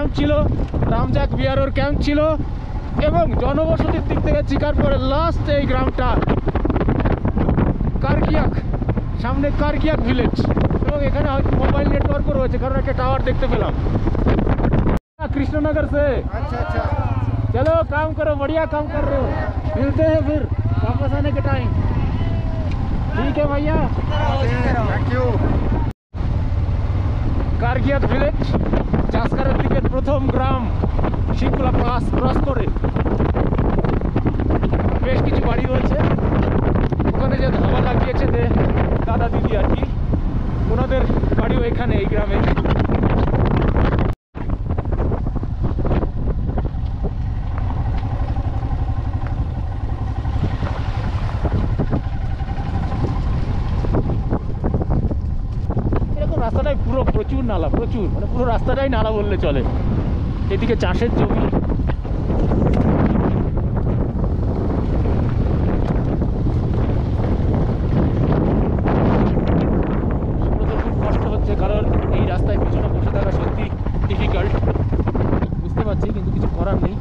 Camp ছিল, রামজাক বিয়ারোর camp ছিল, এবং জনবসতির দিক থেকে চিকার পরে লাস্ট এই গ্রামটা কারকিয়াক, সামনে কারকিয়াক ভিলেজ। এবং এখানে হয়তো মোবাইল নেটওয়ার্কও রয়েছে, কারণ একটা টাওয়ার দেখতে পেলাম। कृष्णनगर से। अच्छा अच्छा, चलो काम करो, बढ़िया काम कर रहे हो, मिलते हैं फिर वापस आने के टाइम। ठीक है भैया, थैंक यू। কারকিয়াক ভিলেজ, জাসকারের দিকের প্রথম গ্রাম, শিংকুলা ক্রস করে বেশ কিছু বাড়ি রয়েছে। ওখানে যে ধাবা লাগিয়েছে যে দাদা দিদি আর কি, ওনাদের বাড়িও এখানে এই গ্রামে। রাস্তাটাই পুরো প্রচুর নালা, প্রচুর, মানে পুরো রাস্তাটাই নালা বললে চলে। এদিকে চাষের জমি, খুব কষ্ট হচ্ছে, কারণ এই রাস্তায় পিছনে বসে থাকা সত্যি ডিফিকাল্ট, বুঝতে পারছি, কিন্তু কিছু করার নেই।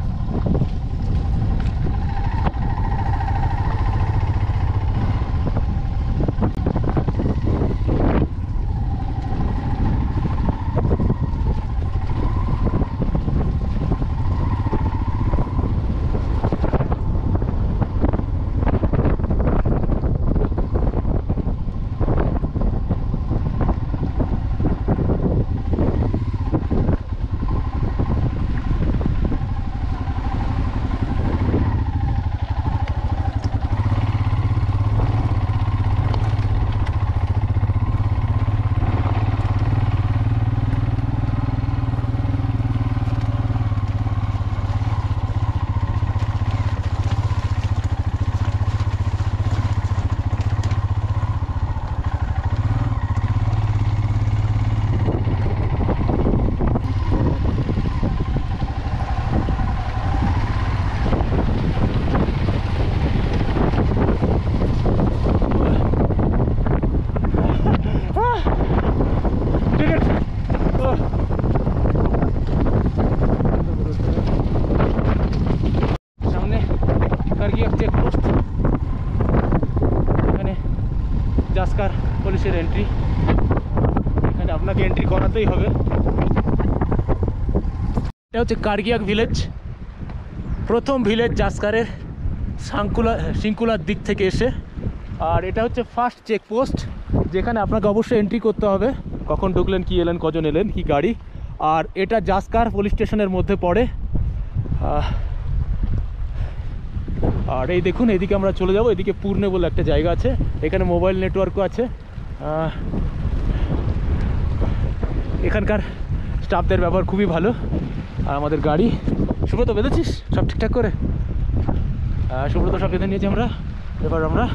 জাসকার পুলিশের এন্ট্রি, এখানে আপনাকে এন্ট্রি করাতেই হবে। এটা হচ্ছে কারকিয়াক ভিলেজ, প্রথম ভিলেজ জাসকারের শিংকুলার দিক থেকে এসে। আর এটা হচ্ছে ফার্স্ট চেকপোস্ট, যেখানে আপনাকে অবশ্যই এন্ট্রি করতে হবে, কখন ঢুকলেন, কি এলেন, কজন এলেন, কি গাড়ি। আর এটা জাসকার পুলিশ স্টেশনের মধ্যে পড়ে। আর এই দেখুন, এদিকে আমরা চলে যাব, এদিকে পূর্ণে বলে একটা জায়গা আছে, এখানে মোবাইল নেটওয়ার্কও আছে। এখানকার স্টাফদের ব্যবহার খুবই ভালো। আর আমাদের গাড়ি, সুব্রত বেঁধেছিস সব ঠিকঠাক করে? সুব্রত সব বেঁধে নিয়েছি আমরা। এবার আমরা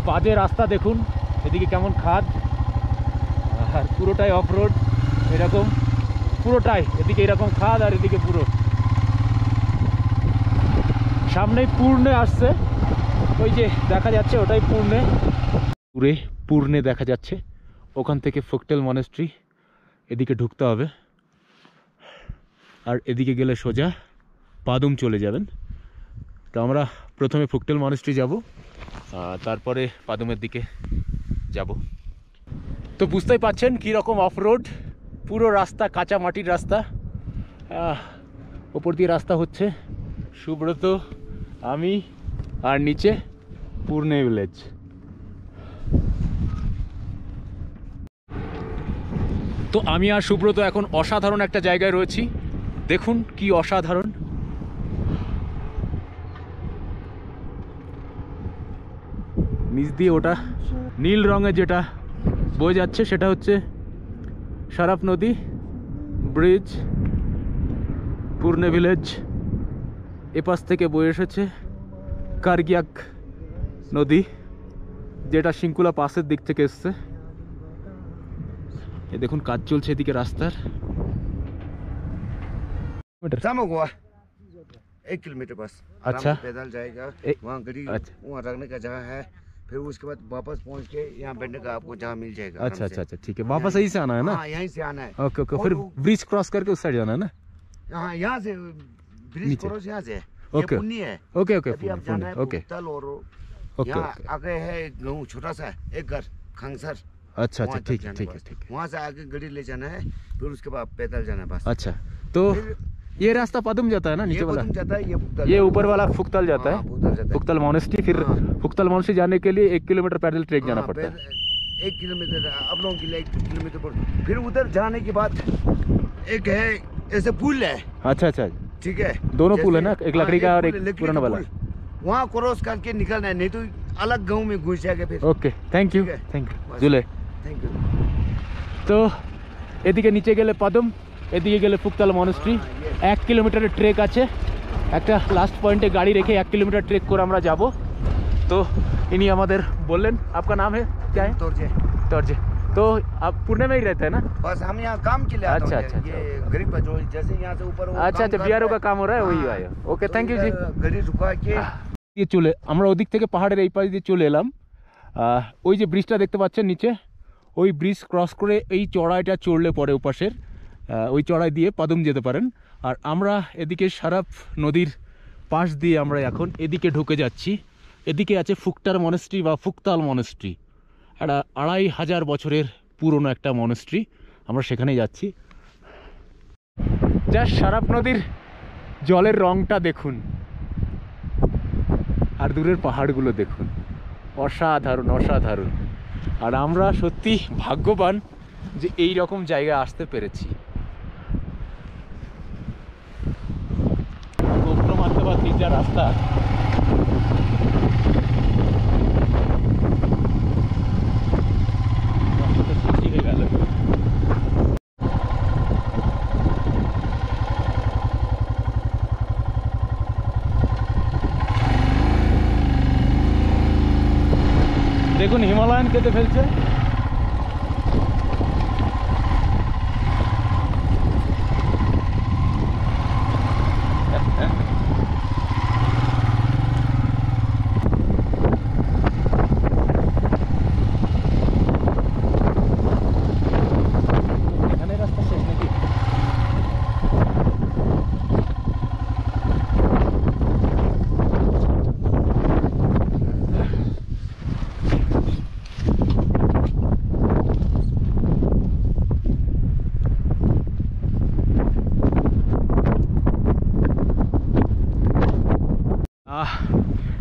বাজে রাস্তা, দেখুন এদিকে কেমন খাদ, আর পুরোটাই অফ রোড, এরকম পুরোটাই, এদিকে এরকম খাদ, আর এদিকে পুরো সামনেই পূর্ণে আসছে, ওই যে দেখা যাচ্ছে ওটাই পূর্ণে, পুরে পূর্ণে দেখা যাচ্ছে। ওখান থেকে ফোকটেল মনেস্ট্রি, এদিকে ঢুকতে হবে। আর এদিকে গেলে সোজা পাদুম চলে যাবেন। তো আমরা প্রথমে ফোকটেল মনেস্ট্রি যাব, তারপরে পাদুমের দিকে যাব। তো বুঝতেই পাচ্ছেন কীরকম অফ রোড, পুরো রাস্তা কাঁচা মাটির রাস্তা, ওপর দিয়ে রাস্তা হচ্ছে, সুব্রত, আমি, আর নিচে পূর্ণে ভিলেজ। তো আমি আর সুব্রত এখন অসাধারণ একটা জায়গায় রয়েছি, দেখুন কি অসাধারণ। নিচ দিয়ে ওটা নীল রঙে যেটা বয়ে যাচ্ছে সেটা হচ্ছে শরাফ নদী ব্রিজ পূর্ণে ভিলেজ। এপাশ থেকে বয়ে এসেছে কারগিয়াক নদী যেটা শিংকুলা পাসের দিক থেকে এসছে। এ দেখুন কাজ চলছে এদিকে রাস্তার। हुआ 1 किलोमीटर बस। अच्छा। आराम से पैदल जाएगा, वहाँ गाड़ी अच्छा। वहाँ रखने का जगह है, फिर उसके बाद वापस पहुँच के यहाँ बैठने का आपको जगह मिल जाएगा। अच्छा अच्छा अच्छा ठीक है, वापस यहीं से आना है ना? हाँ, यहीं से आना है। ओके ओके, फिर ब्रिज क्रॉस करके उस साइड जाना है ना? हाँ, यहाँ से ब्रिज नीचे। क्रॉस यहाँ से है। ओके। ये पुण्य है। ओके ओके अभी आप जाना है ओके पुक्तल और ओके यहाँ ओके। आगे है एक गाँव छोटा सा एक घर खंगसर। अच्छा अच्छा वहाँ तक ठीक है जाना ठीक है बस। ठीक है। वहाँ से आगे गाड़ी ले जाना है, फिर उसके बाद पैदल जाना है बस। अच्छा तो फिर ये रास्ता पदम जाता है ना ये नीचे वाला? पदम जाता है, ये पुक्तल ये जाता है। ऊपर वाला फुक्तल जाता हाँ, है। फुक्तल जाता है। फुक्तल मोनेस्ट्री, फिर हाँ। फुक्तल मोनेस्ट्री जाने के लिए 1 किलोमीटर पैदल ट्रेक जाना हाँ, पड़ता है। 1 किलोमीटर आप लोगों के लिए 1 किलोमीटर पर। फिर उधर जाने के बाद एक है ऐसे पुल है, अच्छा अच्छा, ठीक है? दोनों पुल है जैसे- ना, एक लकड़ी का हाँ, और पुल एक है, लकड़ी पुराना का वाला। पुल। वहाँ क्रॉस करके निकलना है, नहीं तो अलग गांव में घुस जाएगा फिर। ওকে থ্যাংক ইউ ঠিক আছে। থ্যাংক ইউ বাস। জুলে। Thank you. তো এদিকে নিচে গেলে পদম, এদিকে গেলে ফুকতাল মনেস্ট্রি। 1 কিলোমিটারের ট্রেক আছে, একটা লাস্ট পয়েন্টে গাড়ি রেখে 1 কিলোমিটার ট্রেক করে আমরা যাব। তো ইনি আমাদের বললেন आपका नाम है क्या है? तोरजे। तोरजे। तो आप पुणे में ही रहते हैं ना? बस हम यहाँ काम के लिए आते अच्छा, हैं। अच्छा, ये गरीब बच्चों जैसे यहाँ से ऊपर वो अच्छा काम अच्छा, कर बिहारों रहा का है। काम हो रहा है वही हाँ, आया। ओके तो थैंक यू जी। इधर गाड़ी रुका के দিয়ে চলে আমরা ওদিক থেকে পাহাড়ের এই পাশ দিয়ে চলে এলাম। ওই যে ব্রিজটা দেখতে পাচ্ছেন নিচে, ওই ব্রিজ ক্রস করে এই চড়াইটা চড়লে পরে ওপাশের ওই চড়াই দিয়ে পাদুম যেতে পারেন। আর আমরা এদিকে শরাফ নদীর পাশ দিয়ে আমরা এখন এদিকে ঢুকে যাচ্ছি। এদিকে আছে ফুকটার মনেস্ট্রি বা ফুকতাল মনেস্ট্রি, একটা 2500 বছরের পুরনো একটা মনেস্ট্রি। আমরা সেখানেই যাচ্ছি। যা শরাফ নদীর জলের রংটা দেখুন আর দূরের পাহাড়গুলো দেখুন, অসাধারণ অসাধারণ। আর আমরা সত্যি ভাগ্যবান যে এই রকম জায়গায় আসতে পেরেছি। গোপ্র মারতে পারছি যা রাস্তা, ঠিক হয়ে গেল। দেখুন হিমালয়ান কেটে ফেলছে। এখানে রাস্তা শেষ নাকি?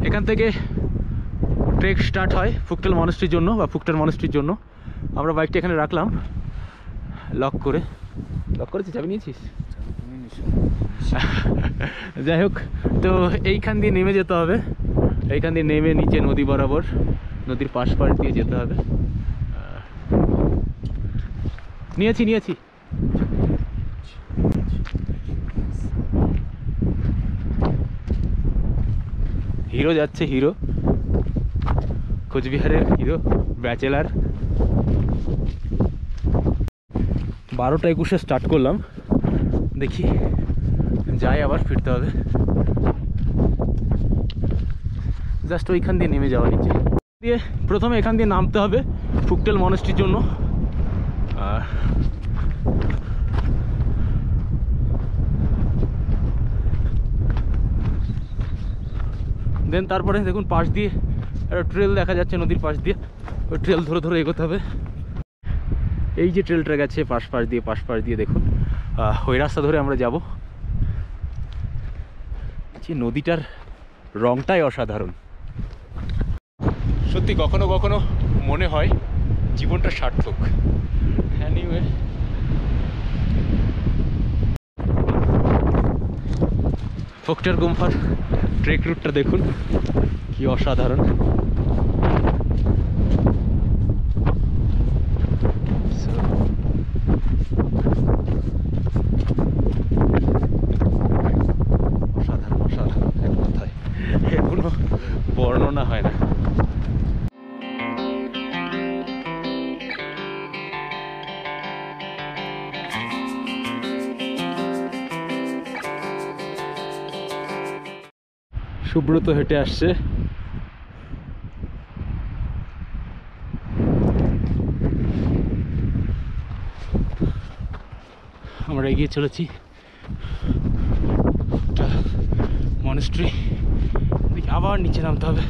এখান থেকে ট্রেক স্টার্ট হয় ফুকটাল মনেস্ট্রির জন্য বা ফুকটাল মনেস্ট্রির জন্য। আমরা বাইকটা এখানে রাখলাম লক করেছি, চাবি নিয়েছিস? যাই হোক, তো এইখান দিয়ে নেমে যেতে হবে। এইখান দিয়ে নেমে নিচে নদী বরাবর নদীর পাশ দিয়ে যেতে হবে। নিয়েছি হিরো যাচ্ছে, হিরো কোচবিহারের হিরো ব্যাচেলার। 12টা 21 স্টার্ট করলাম, দেখি যাই আবার ফিরতে হবে। জাস্ট ওইখান দিয়ে নেমে যাওয়া নিচে দিয়ে, প্রথমে এখান দিয়ে নামতে হবে ফুকটাল মনেস্ট্রির জন্য। দেন তারপরে দেখুন পাশ দিয়ে একটা ট্রেল দেখা যাচ্ছে নদীর পাশ দিয়ে, ওই ট্রেল ধরে ধরে এগোতে হবে। এই যে ট্রেলটা গেছে পাশ দিয়ে দেখুন, ওই রাস্তা ধরে আমরা যাব। যে নদীটার রংটাই অসাধারণ। সত্যি কখনো কখনো মনে হয় জীবনটা সার্থক। এনিওয়ে, ফুকটার গুম্ফার ট্রেক রুটটা দেখুন কি অসাধারণ। সুব্রত হেঁটে আসছে। আমরা এগিয়ে চলেছি। মনেস্ট্রি আবার নিচে নামতে হবে,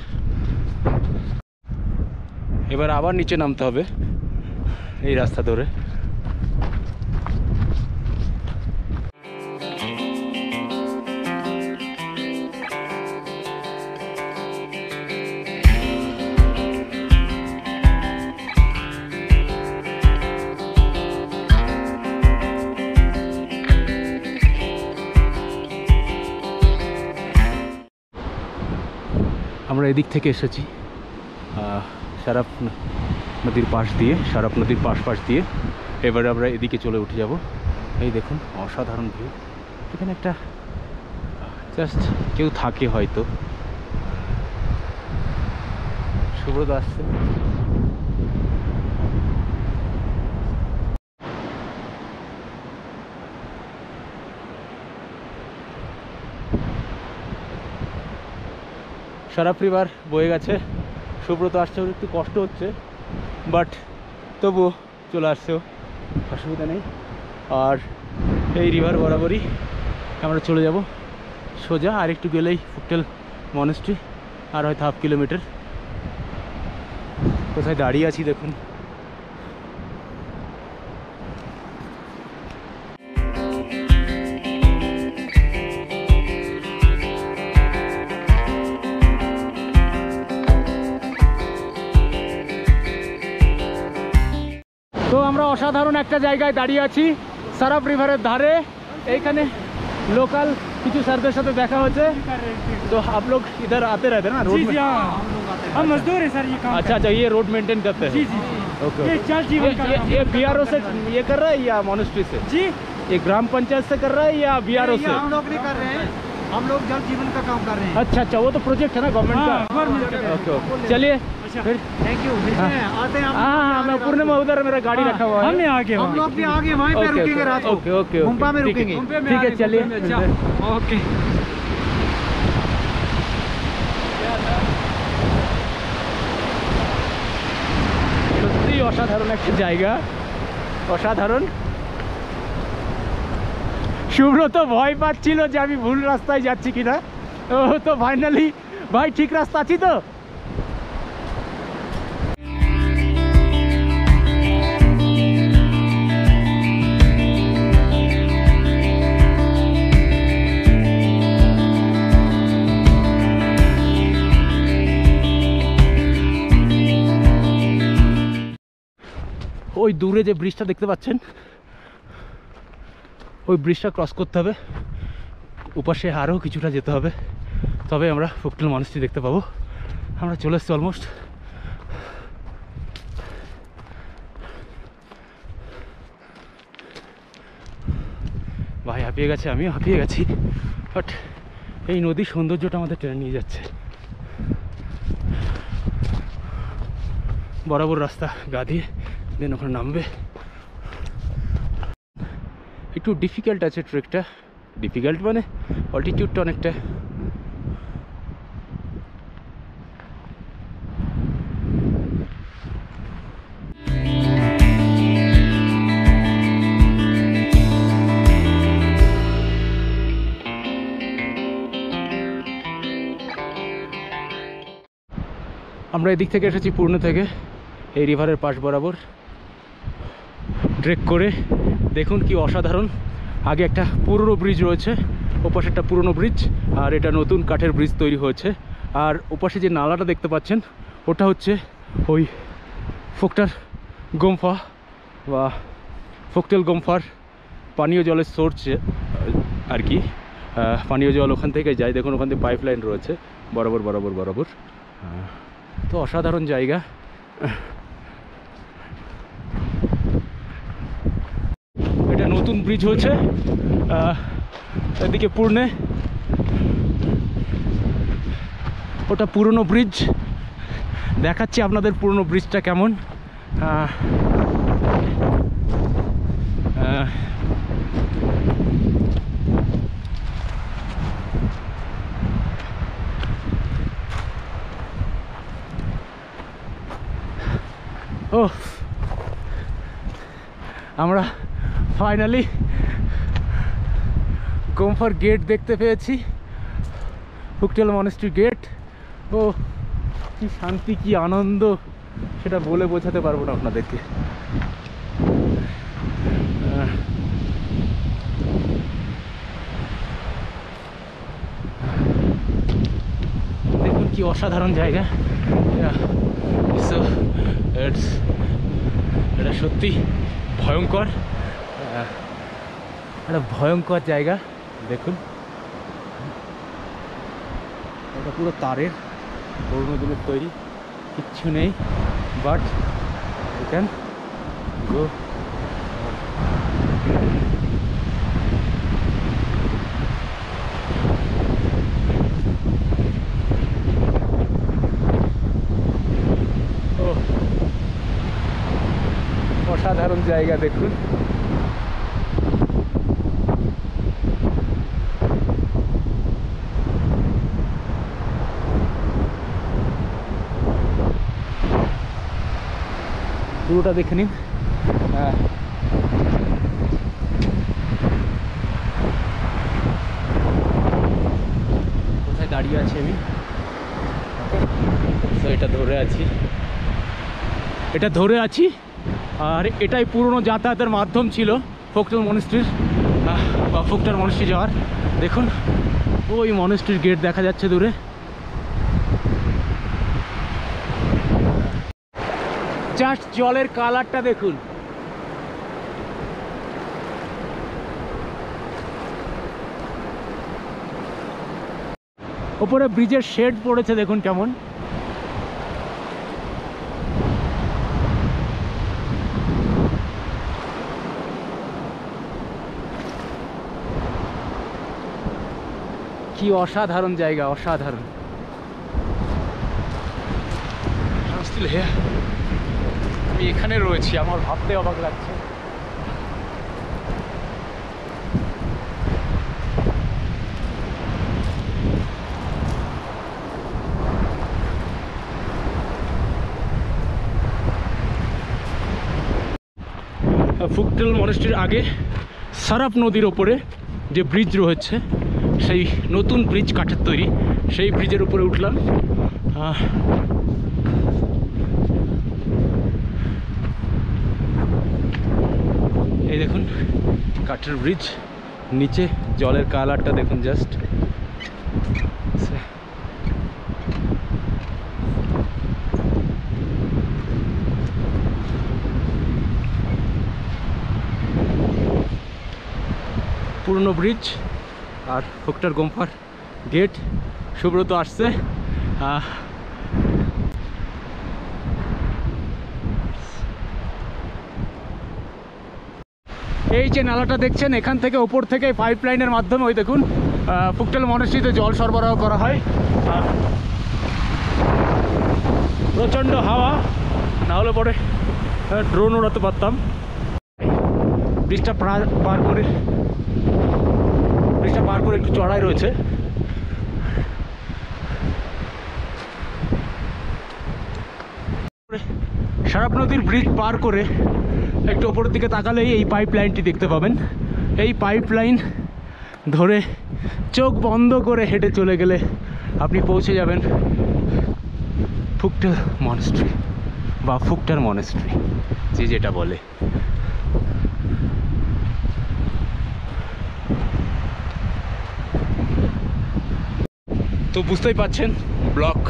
এবার আবার নিচে নামতে হবে এই রাস্তা ধরে। আমরা এদিক থেকে এসেছি শারাপ নদীর পাশ দিয়ে, শারাপ নদীর পাশ দিয়ে। এবারে আমরা এদিকে চলে উঠে যাব। এই দেখুন অসাধারণ ভিউ। এখানে একটা জাস্ট কেউ থাকে হয়তো। সুব্রত আসছে। শারাপ রিভার বয়ে গেছে, সুব্রত আসছে, ওর একটু কষ্ট হচ্ছে, বাট তবুও চলে আসছেও, অসুবিধা নেই। আর এই রিভার বরাবরই আমরা চলে যাব সোজা। আর একটু গেলেই ফুকটেল মনেস্ট্রি, আর হয়তো 1/2 কিলোমিটার। কোথায় দাঁড়িয়ে আছি দেখুন। তো আমরা অসাধারণ একটা জায়গায় দাঁড়িয়ে আছি, শারাপ রিভারের ধারে। এইখানে लोकल কিছু স্যারদের সাথে দেখা হচ্ছে। तो आप लोग इधर आते रहते हैं ना रोड में? हम मजदूर हैं सर, ये काम अच्छा अच्छा, ये रोड मेंटेन करते हैं। जी जी ओके। ये जल जीवन का काम ये बीआरओ से ये कर रहा है या मोनेस्ट्री से? जी, ये ग्राम पंचायत से कर रहा है या बीआरओ से? हम लोग नहीं कर रहे हैं, हम लोग जल जीवन का काम कर रहे हैं। अच्छा अच्छा, वो तो प्रोजेक्ट है ना गवर्नमेंट का। गवर्नमेंट का। ओके ओके, चलिए फिर। Thank you. आते हैं हाँ हाँ, मैं पूर्ण में उधर मेरा गाड़ी रखा हुआ है। हम आगे, हम लोग भी आगे वहीं पे रुकेंगे रात को। ओके ओके, गुम्पा में रुकेंगे। ठीक है चलिए। ओके। সত্যি অসাধারণ একটা জায়গা, অসাধারণ। সুব্রত ভয় পাচ্ছিল যে আমি ভুল রাস্তায় যাচ্ছি কিনা। ও তো ফাইনালি ভাই ঠিক রাস্তা আছি তো। ওই দূরে যে ব্রিজটা দেখতে পাচ্ছেন, ওই ব্রিজটা ক্রস করতে হবে, ওপাশে আরও কিছুটা যেতে হবে, তবে আমরা ফুকটেল মনেস্ট্রি দেখতে পাবো। আমরা চলে এসেছি অলমোস্ট। ভাই হাঁপিয়ে গেছে, আমিও হাঁপিয়ে গেছি, বাট এই নদীর সৌন্দর্যটা আমাদের টেনে নিয়ে যাচ্ছে। বরাবর রাস্তা গা দিয়ে দেন ওখানে নামবে। একটু ডিফিকাল্ট আছে ট্রেকটা, ডিফিকাল্ট মানে অল্টিটিউডটা অনেকটা। আমরা এদিক থেকে এসেছি পূর্ণ থেকে, এই রিভারের পাশ বরাবর ট্রেক করে। দেখুন কি অসাধারণ। আগে একটা পুরনো ব্রিজ রয়েছে, ওপাশে একটা পুরনো ব্রিজ, আর এটা নতুন কাঠের ব্রিজ তৈরি হয়েছে। আর ওপাশে যে নালাটা দেখতে পাচ্ছেন, ওটা হচ্ছে ওই ফুকটার গুম্ফা বা ফুকটেল গুম্ফার পানীয় জলের সোর্স আর কি। পানীয় জল ওখান থেকে যায়, দেখুন ওখান থেকে পাইপ লাইন রয়েছে বরাবর বরাবর বরাবর। তো অসাধারণ জায়গা। এটা নতুন ব্রিজ হয়েছে এদিকে পূর্ণে, ওটা পুরনো ব্রিজ। দেখাচ্ছি আপনাদের পুরনো ব্রিজটা কেমন। ও আমরা ফাইনালি গোমফার গেট দেখতে পেয়েছি, ফুকটেল মনেস্ট্রি গেট। ও কি শান্তি, কি আনন্দ, সেটা বলে বোঝাতে পারবো না আপনাদেরকে। দেখুন কি অসাধারণ জায়গা। এটা সত্যি ভয়ঙ্কর, একটা ভয়ঙ্কর জায়গা। দেখুন এটা পুরো তারের পুরোনো দিনের তৈরি, কিচ্ছু নেই, বাট ইউ ক্যান গো। অসাধারণ জায়গা দেখুন। পুরোটা দেখে নিন। কোথায় দাঁড়িয়ে আছি আমি, তো এটা ধরে আছি, আর এটাই পুরনো যাতায়াতের মাধ্যম ছিল ফুকটেল মনেস্ট্রির বা ফুকটেল মনেস্ট্রি যাওয়ার। দেখুন ওই মনেস্ট্রির গেট দেখা যাচ্ছে দূরে। জাস্ট জলের কালারটা দেখুন। ওপরে ব্রিজের শেড পড়েছে, দেখুন কেমন। কি অসাধারণ জায়গা, অসাধারণ। আমি এখানে রয়েছি, আমার ভাবতে অবাক লাগছে। ফুকটেল মনেস্ট্রির আগে সারাপ নদীর ওপরে যে ব্রিজ রয়েছে, সেই নতুন ব্রিজ কাঠের তৈরি, সেই ব্রিজের উপরে উঠলাম। এই দেখুন কাঠের ব্রিজ, নিচে জলের কালারটা দেখুন জাস্ট। পুরনো ব্রিজ আর ফুকটেল গোমফার গেট। সুব্রত আসছে। এই যে নালাটা দেখছেন, এখান থেকে ওপর থেকে পাইপ লাইনের মাধ্যমে ওই দেখুন ফুকটেল মনেস্ট্রিতে জল সরবরাহ করা হয়। প্রচণ্ড হাওয়া, না হলে পরে ড্রোন উড়াতে পারতাম। ব্রিজটা পার করে একটু চড়াই রয়েছে। সারাপ নদীর ব্রিজ পার করে একটু ওপরের দিকে তাকালেই এই পাইপ লাইনটি দেখতে পাবেন। এই পাইপ লাইন ধরে চোখ বন্ধ করে হেঁটে চলে গেলে আপনি পৌঁছে যাবেন ফুকটেল মনেস্ট্রি বা ফুকটেল মনেস্ট্রি, যে যেটা বলে। তো বুঝতেই পাচ্ছেন ব্লক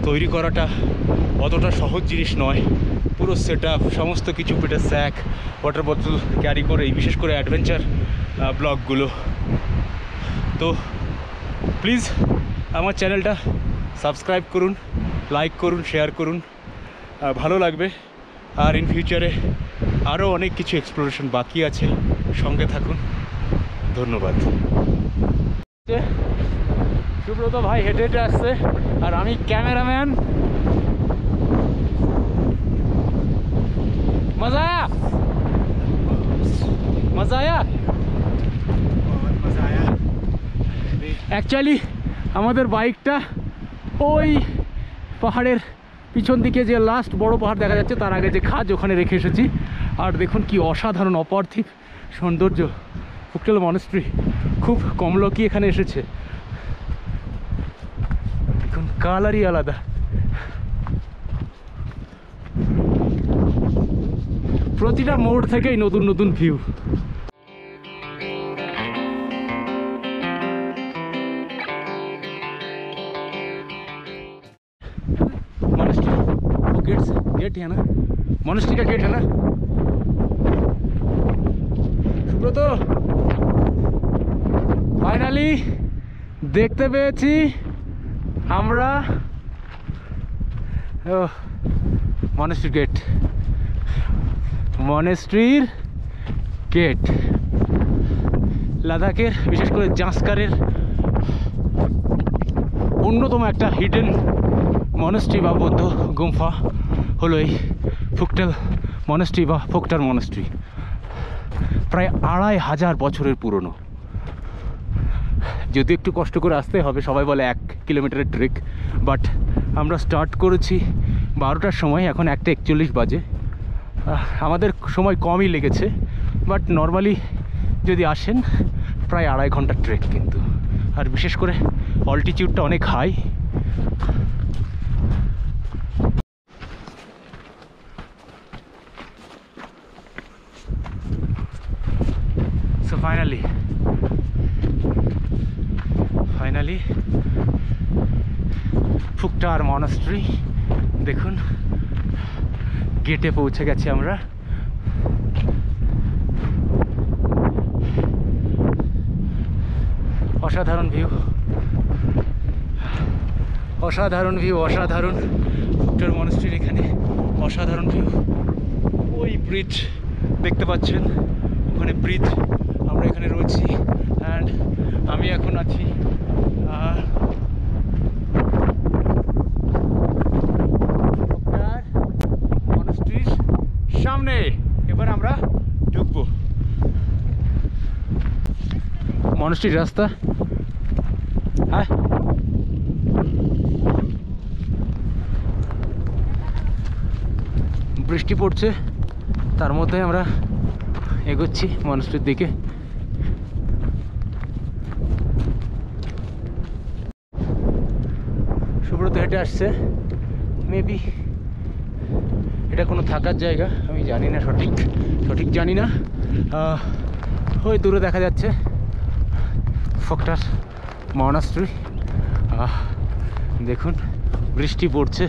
তৈরি করাটা অতটা সহজ জিনিস নয়। পুরো সেট আপ, সমস্ত কিছু, পেটের স্যাক, ওয়াটার বোতল ক্যারি করে, বিশেষ করে অ্যাডভেঞ্চার ব্লগগুলো। তো প্লিজ আমার চ্যানেলটা সাবস্ক্রাইব করুন, লাইক করুন, শেয়ার করুন, ভালো লাগবে। আর ইন ফিউচারে আরও অনেক কিছু এক্সপ্লোরেশন বাকি আছে, সঙ্গে থাকুন। ধন্যবাদ। সুব্রত ভাই হেঁটে হেঁটে আসছে, আর আমি ক্যামেরাম্যান। মজা আয়া, মজা আয়া। অ্যাকচুয়ালি আমাদের বাইকটা ওই পাহাড়ের পিছন দিকে যে লাস্ট বড় পাহাড় দেখা যাচ্ছে তার আগে যে খাজ ওখানে রেখে এসেছি। আর দেখুন কি অসাধারণ অপার্থিব সৌন্দর্য ফুকটেল মনেস্ট্রি। খুব কম লোকই এখানে এসেছে। দেখুন কালারই আলাদা। প্রতিটা মোড় থেকেই নতুন নতুন ভিউ। गेट है ना, मॉनेस्ट्री का गेट है ना। সুব্রত ফাইনালি দেখতে পেয়েছি আমরা মনেস্ট্রি গেট, মনেস্ট্রির গেট। লাদাখের বিশেষ করে জাঁসকারের অন্যতম একটা হিডেন মনেস্ট্রি বা বৌদ্ধ গুম্ফা হলো এই ফুকটেল মনেস্ট্রি বা ফোকটার মনেস্ট্রি। প্রায় 2500 বছরের পুরনো। যদি একটু কষ্ট করে আসতে হবে, সবাই বলে 1 কিলোমিটারের ট্রেক, বাট আমরা স্টার্ট করেছি 12টার সময়, এখন 1:41 বাজে। আমাদের সময় কমই লেগেছে, বাট নর্মালি যদি আসেন প্রায় 2.5 ঘন্টার ট্রেক কিন্তু। আর বিশেষ করে অল্টিটিউডটা অনেক high. So finally Phuktal monastery. দেখুন গেটে পৌঁছে গেছি আমরা। অসাধারণ ভিউ, অসাধারণ ভিউ, অসাধারণ। ফুকটার মনেস্ট্রির এখানে অসাধারণ ভিউ। ওই ব্রিজ দেখতে পাচ্ছেন, ওখানে ব্রিজ, আমরা এখানে রয়েছি। অ্যান্ড আমি এখন আছি মনেস্ট্রির সামনে। এবার আমরা ঢুকবো মনেস্ট্রির রাস্তা। হ্যাঁ, বৃষ্টি পড়ছে, তার মধ্যে আমরা এগোচ্ছি মনেস্ট্রির দিকে। সুব্রত হেঁটে আসছে। মেবি এটা কোনো থাকার জায়গা, আমি জানি না, সঠিক জানি না। ওই দূরে দেখা যাচ্ছে ফোকটার মনেস্ট্রি। দেখুন বৃষ্টি পড়ছে।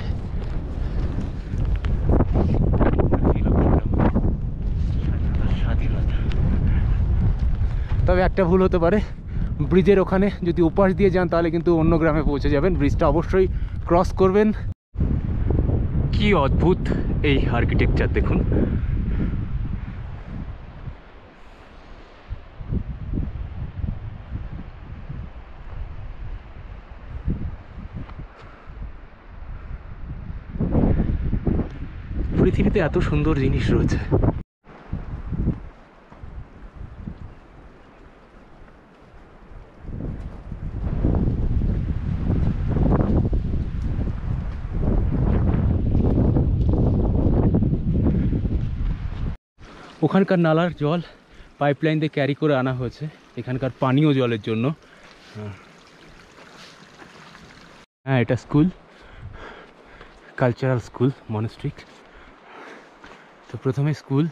তবে একটা ভুল হতে পারে, ব্রিজের ওখানে যদি ওপাশ দিয়ে যান তাহলে কিন্তু অন্য গ্রামে পৌঁছে যাবেন। ব্রিজটা অবশ্যই ক্রস করবেন। কি অদ্ভুত এই আর্কিটেকচার দেখুন। পৃথিবীতে এত সুন্দর জিনিস রয়েছে। ওখানকার নালার জল পাইপলাইন দিয়ে ক্যারি করে আনা হয়েছে এখানকার পানীয় জলের জন্য। হ্যাঁ, এটা স্কুল, কালচারাল স্কুল মনেস্ট্রি। তো প্রথমে স্কুল,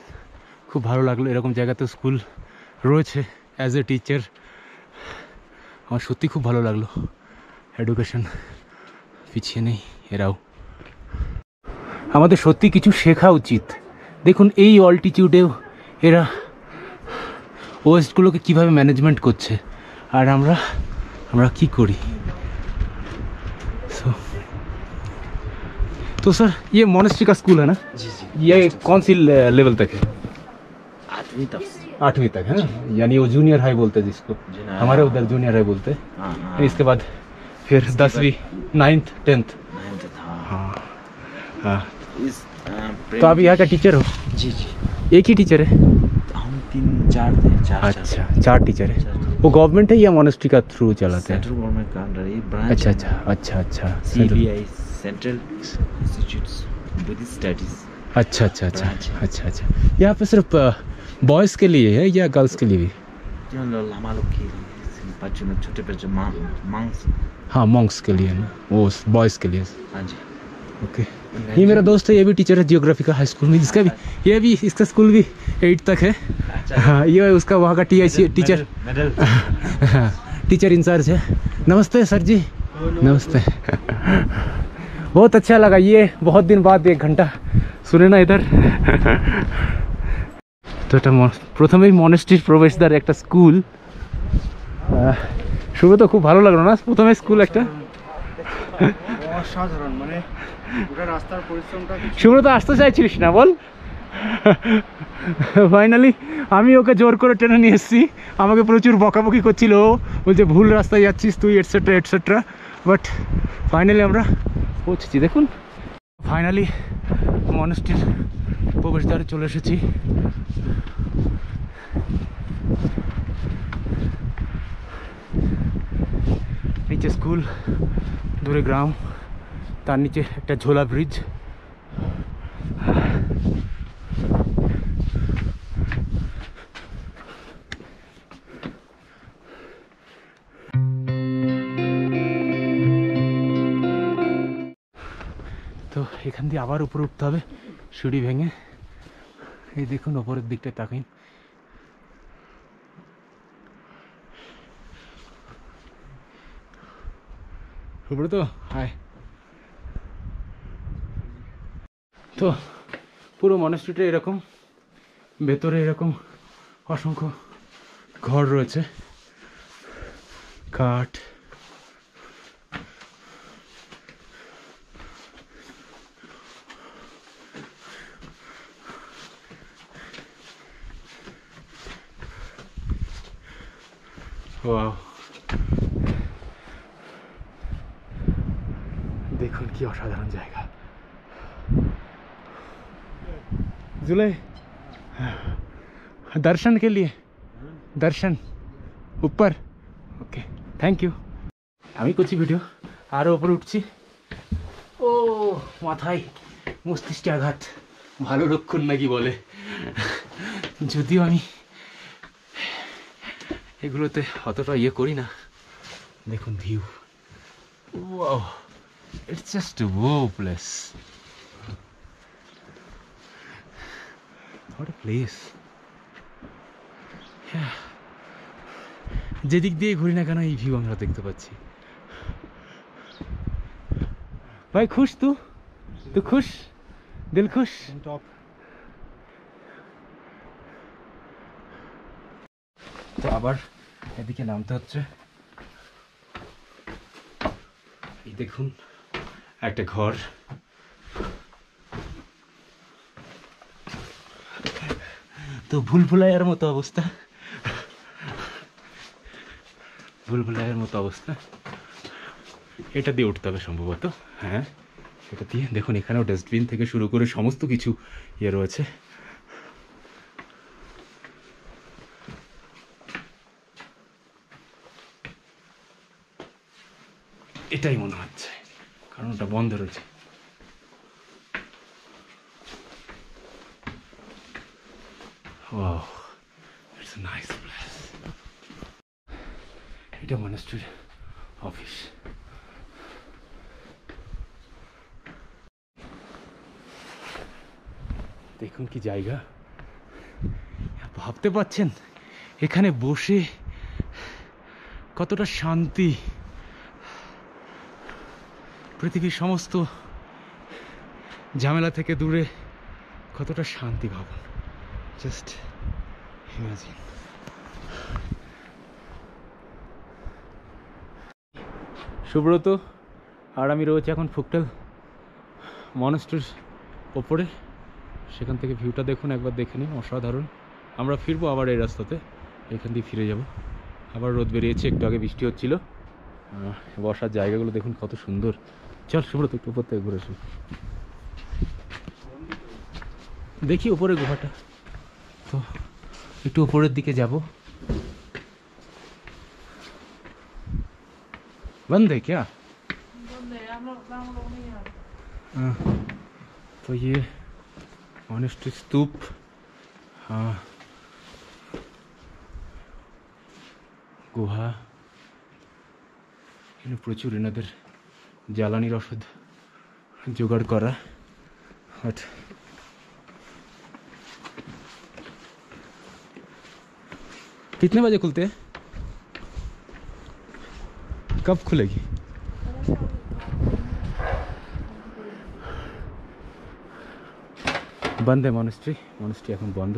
খুব ভালো লাগলো এরকম জায়গাতে স্কুল রয়েছে। অ্যাজ এ টিচার আমার সত্যি খুব ভালো লাগলো। এডুকেশন পিছিয়ে নেই এরাও। আমাদের সত্যি কিছু শেখা উচিত। দেখুন এই অল্টিটিউডেও এরা ওয়েস্টগুলোকে কীভাবে ম্যানেজমেন্ট করছে, আর আমরা কি করি। तो सर ये मोनेस्ट्री का स्कूल है ना? जी जी। ये कौन सी लेवल तक है? 8वीं तक। 8वीं तक है ना? यानी वो जूनियर हाई बोलते हैं जिसको, हमारे उधर जूनियर हाई बोलते हैं। इसके बाद फिर 10वीं, 9th, 10th। हाँ हाँ। तो आप यहाँ का टीचर हो? जी जी। एक ही टीचर है? हम 3-4 थे। अच्छा, 4 टीचर है। वो गवर्नमेंट है या मोनेस्ट्री का थ्रू चलाते हैं? सेंट्रल गवर्नमेंट का अंडर ही ब्रांच। अच्छा। CBI Central Institutes Buddhist Studies. अच्छा अच्छा अच्छा Branch. अच्छा अच्छा यहाँ पे सिर्फ बॉयज़ के लिए है या गर्ल्स के लिए भी? जो लामा लोग के लिए, बच्चों लोग छोटे बच्चे monks. हाँ मॉन्क्स के लिए ना, वो बॉयज़ के लिए। हाँ जी. ओके ये मेरा दोस्त है, ये भी टीचर है जियोग्राफी का हाई स्कूल में, जिसका भी ये भी इसका स्कूल भी 8 तक है। हाँ ये उसका वहाँ का TIC teacher Medal. Teacher in charge है। नमस्ते सर जी। नमस्ते। बहुत अच्छा लगा, ये बहुत दिन बाद 1 घंटा শুনে না এটার। তো এটা প্রথমেই মনেস্ট্রির প্রবেশদ্বার একটা স্কুল। শুরু তো খুব ভালো লাগলো না প্রথমে স্কুল একটা? অসাধারণ, মানে পুরো রাস্তার পরিশ্রমটা। শুরু তো আসতে চাইছিলিস না বল? ফাইনালি আমি ওকে জোর করে টেনে নিয়ে এসেছি, আমাকে প্রচুর বকাবকি করছিল, ও বলছে ভুল রাস্তায় যাচ্ছিস তুই এটসেট্রা এটসেট্রা, বাট ফাইনালি আমরা পৌঁছেছি। দেখুন ফাইনালি মনেস্ট্রির প্রবেশদ্বারে চলে এসেছি। নিচে স্কুল, দূরে গ্রাম, তার নিচে একটা ঝোলা ব্রিজ। তো এখান দিয়ে আবার উপরে উঠতে হবে সিঁড়ি ভেঙে। এই দেখুন ওপরের দিকটায় তাকাই, উপরে তো হায়। তো পুরো মনেস্ট্রিটা এরকম, ভেতরে এরকম অসংখ্য ঘর রয়েছে, কাঠ। ওয়াও, দেখুন কি অসাধারণ জায়গা। जुलाई दर्शन के लिए, दर्शन ऊपर। Okay thank you. আমি করছি ভিডিও, আরও উপরে উঠছি। ও মাথায় মস্তিষ্কে আঘাত, ভালো লক্ষণ নাকি বলে, যদিও আমি এগুলোতে অতটা ইয়ে করি না। দেখুন view, wow, it's just wow place, what a place. যেদিক দিয়ে ঘুরি না কেন এই ভিউ আমরা দেখতে পাচ্ছি। ভাই খুশ তু খুশ, দিল খুশ। তো আবার এদিকে নামতে হচ্ছে। এই দেখুন একটা ঘর, তো ভুলভুলাইয়ার মতো অবস্থা, ভুলভুলাইয়ার মতো অবস্থা। এটা দিয়ে উঠতে হবে সম্ভবত, হ্যাঁ সেটা দিয়ে। দেখুন এখানেও ডাস্টবিন থেকে শুরু করে সমস্ত কিছু ইয়ে রয়েছে। এটাই মনে হচ্ছে, কারণ ওটা বন্ধ রয়েছে। Wow, it's a nice place. এটা মনেস্ট্রির অফিস। দেখুন কি জায়গা, ভাবতে পারছেন এখানে বসে কতটা শান্তি, পৃথিবীর সমস্ত ঝামেলা থেকে দূরে কতটা শান্তি ভাবুন, জাস্ট ইমাজিন। সুব্রত আর আমি রয়েছে এখন ফুকটেল মনেস্ট্রির ওপরে, সেখান থেকে ভিউটা দেখুন, একবার দেখে নিন, অসাধারণ। আমরা ফিরবো আবার এই রাস্তাতে, এখান দিয়ে ফিরে যাব। আবার রোদ বেরিয়েছে, একটু আগে বৃষ্টি হচ্ছিল। বসার জায়গাগুলো দেখুন কত সুন্দর। চল সুব্রত একটু উপর থেকে ঘুরে আসি, দেখি উপরে গুহাটা। তো একটু উপরের দিকে যাব। বন্ধ है क्या? बंद है, हम लोग नहीं आ रहे। तो ये মনেস্ট্রি স্তূপ, গুহা, এখানে প্রচুর এনাদের জ্বালানি রসদ জোগাড় করা। বাট कितने बजे खुलते हैं, कब खुलेगी? बंद है মনেস্ট্রি এখন বন্ধ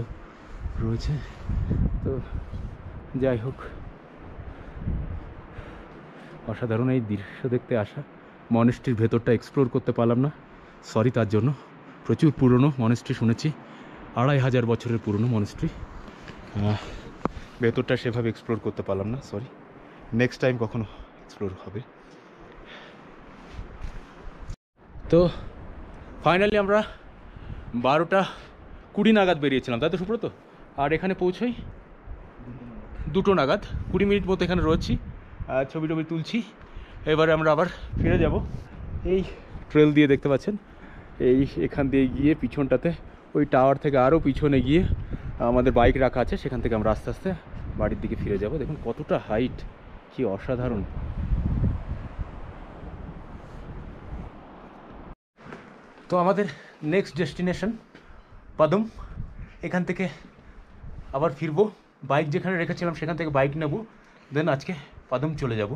রয়েছে। তো যাই হোক, অসাধারণ এই দৃশ্য দেখতে আসা। মনেস্ট্রির ভেতরটা এক্সপ্লোর করতে পারলাম না, সরি তার জন্য। প্রচুর পুরনো মনেস্ট্রি শুনেছি, 2500 বছরের পুরনো মনেস্ট্রি। ভেতরটা সেভাবে এক্সপ্লোর করতে পারলাম না, সরি। নেক্সট টাইম কখনো এক্সপ্লোর হবে। তো ফাইনালি আমরা 12:20 নাগাদ বেরিয়েছিলাম, তাই তো সুব্রত? আর এখানে পৌঁছই 2টো নাগাদ, 20 মিনিট মতো এখানে রয়েছি, ছবি টবি তুলছি। এবারে আমরা আবার ফিরে যাব এই ট্রেল দিয়ে, দেখতে পাচ্ছেন। এই এখান দিয়ে গিয়ে পিছনটাতে ওই টাওয়ার থেকে আরও পিছনে গিয়ে আমাদের বাইক রাখা আছে, সেখান থেকে আমরা আস্তে আস্তে বাড়ির দিকে ফিরে যাব। দেখুন কতটা হাইট, কি অসাধারণ। তো আমাদের নেক্সট ডেস্টিনেশন পাদুম। এখান থেকে আবার ফিরবো, বাইক যেখানে রেখেছিলাম সেখান থেকে বাইক নেব, দেন আজকে পাদুম চলে যাব।